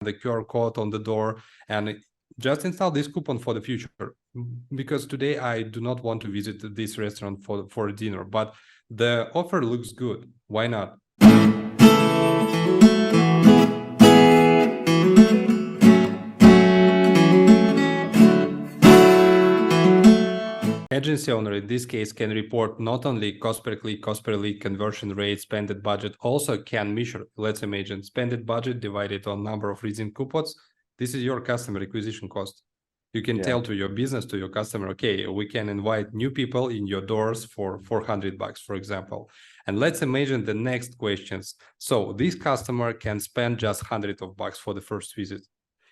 the QR code on the door and just install this coupon for the future. Because today I do not want to visit this restaurant for dinner, but the offer looks good. Why not? Agency owner in this case can report not only cost per click, cost per lead, conversion rate, spended budget, also can measure, let's imagine, spended budget divided on number of redeemed coupons. This is your customer acquisition cost. You can tell to your business, to your customer, okay, we can invite new people in your doors for $400, for example. And let's imagine the next questions. So this customer can spend just $100 for the first visit.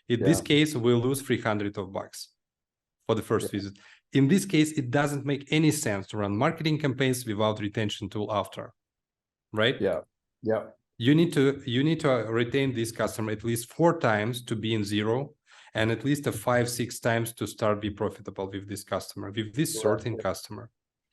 In this case, we'll lose $300 for the first visit. In this case, it doesn't make any sense to run marketing campaigns without retention tool after, right? You need to retain this customer at least 4 times to be in zero, and at least 5-6 times to start be profitable with this customer, with this certain customer.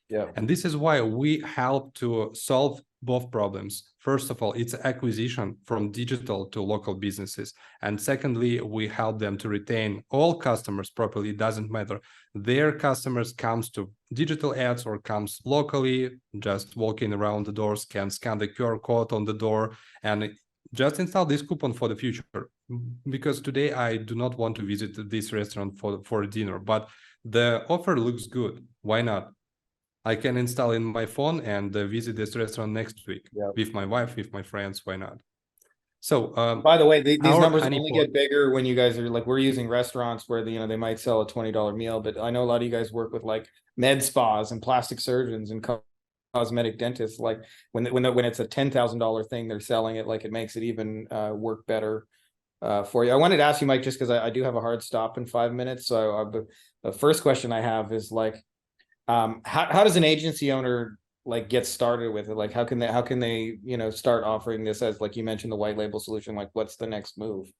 And this is why we help to solve both problems. First of all, it's acquisition from digital to local businesses. And secondly, we help them to retain all customers properly. It doesn't matter. Their customers comes to digital ads or comes locally, just walking around the doors, can scan the QR code on the door and just install this coupon for the future. Because today I do not want to visit this restaurant for dinner, but the offer looks good. Why not? I can install in my phone and visit this restaurant next week with my wife, with my friends. Why not? So, by the way, these numbers only get bigger when you guys are like, we're using restaurants where they might sell a $20 meal, but I know a lot of you guys work with like med spas and plastic surgeons and cosmetic dentists. Like when it's a $10,000 thing, they're selling it, like it makes it even work better for you. I wanted to ask you, Mike, just because I do have a hard stop in 5 minutes. So the first question I have is like, how does an agency owner like get started with it? Like how can they start offering this as, like you mentioned, the white label solution? Like what's the next move?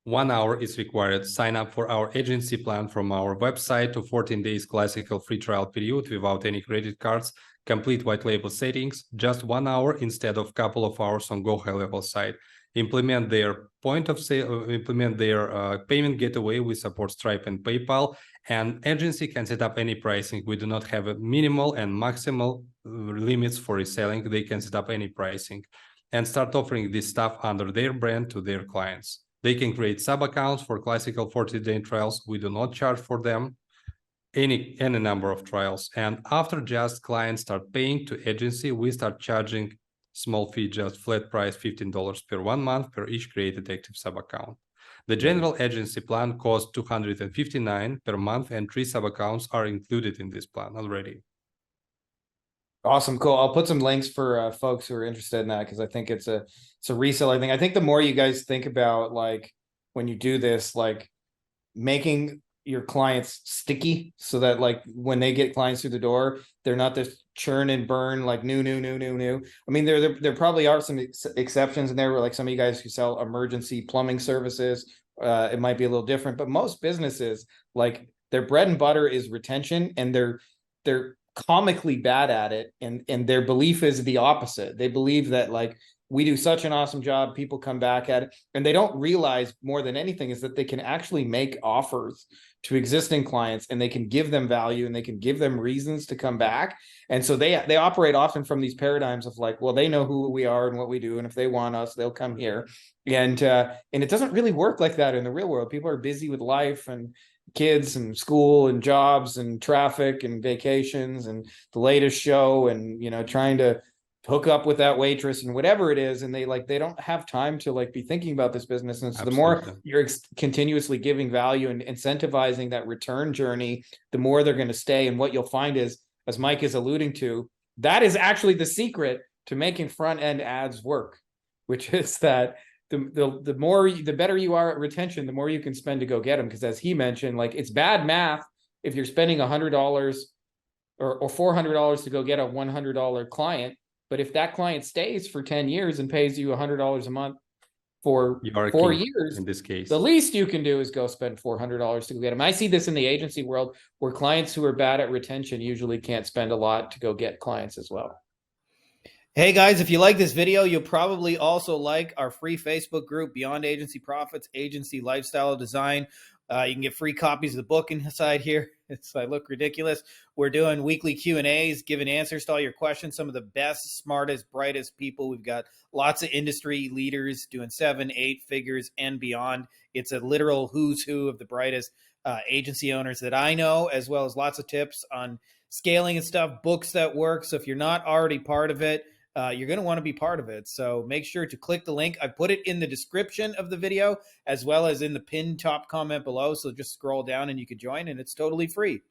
1 hour is required. Sign up for our agency plan from our website to 14 days classical free trial period without any credit cards, complete white label settings, just 1 hour instead of couple of hours on Go High Level site. Implement their point of sale, implement their payment gateway. We support Stripe and PayPal, and agency can set up any pricing. We do not have a minimal and maximal limits for reselling. They can set up any pricing and start offering this stuff under their brand to their clients. They can create sub-accounts for classical 40-day trials. We do not charge for them any number of trials. And after just clients start paying to agency, we start charging small fee, just flat price, $15 per 1 month per each created active sub-account. The general agency plan costs $259 per month, and 3 sub-accounts are included in this plan already. Awesome, cool. I'll put some links for folks who are interested in that, because I think it's a reseller thing. I think the more you guys think about, like when you do this, like making your clients sticky, so that like when they get clients through the door, they're not this churn and burn, like new. I mean, there probably are some exceptions in there where like some of you guys who sell emergency plumbing services, it might be a little different, but most businesses, like their bread and butter is retention, and they're comically bad at it, and their belief is the opposite. They believe that like we do such an awesome job, people come back at it, and they don't realize more than anything is that they can actually make offers to existing clients, and they can give them value, and they can give them reasons to come back. And so they operate often from these paradigms of like, well, they know who we are and what we do, and if they want us, they'll come here. And it doesn't really work like that in the real world. People are busy with life and kids and school and jobs and traffic and vacations and the latest show, and trying to hook up with that waitress and whatever it is, and they don't have time to like be thinking about this business. And so the more you're continuously giving value and incentivizing that return journey, the more they're going to stay. And what you'll find is, as Mike is alluding to, that is actually the secret to making front end ads work, which is that the better you are at retention, the more you can spend to go get them. Because as he mentioned, like it's bad math if you're spending $100 or $400 to go get a $100 client. But if that client stays for 10 years and pays you $100 a month for 4 years, in this case, the least you can do is go spend $400 to go get them. I see this in the agency world, where clients who are bad at retention usually can't spend a lot to go get clients as well. Hey guys, if you like this video, you'll probably also like our free Facebook group, Beyond Agency Profits, Agency Lifestyle Design. You can get free copies of the book inside here. I look ridiculous. We're doing weekly Q&As, giving answers to all your questions. Some of the best, smartest, brightest people. We've got lots of industry leaders doing 7, 8 figures and beyond. It's a literal who's who of the brightest agency owners that I know, as well as lots of tips on scaling and stuff, books that work. So if you're not already part of it, you're going to want to be part of it. So make sure to click the link. I put it in the description of the video as well as in the pinned top comment below. So just scroll down and you can join, and it's totally free.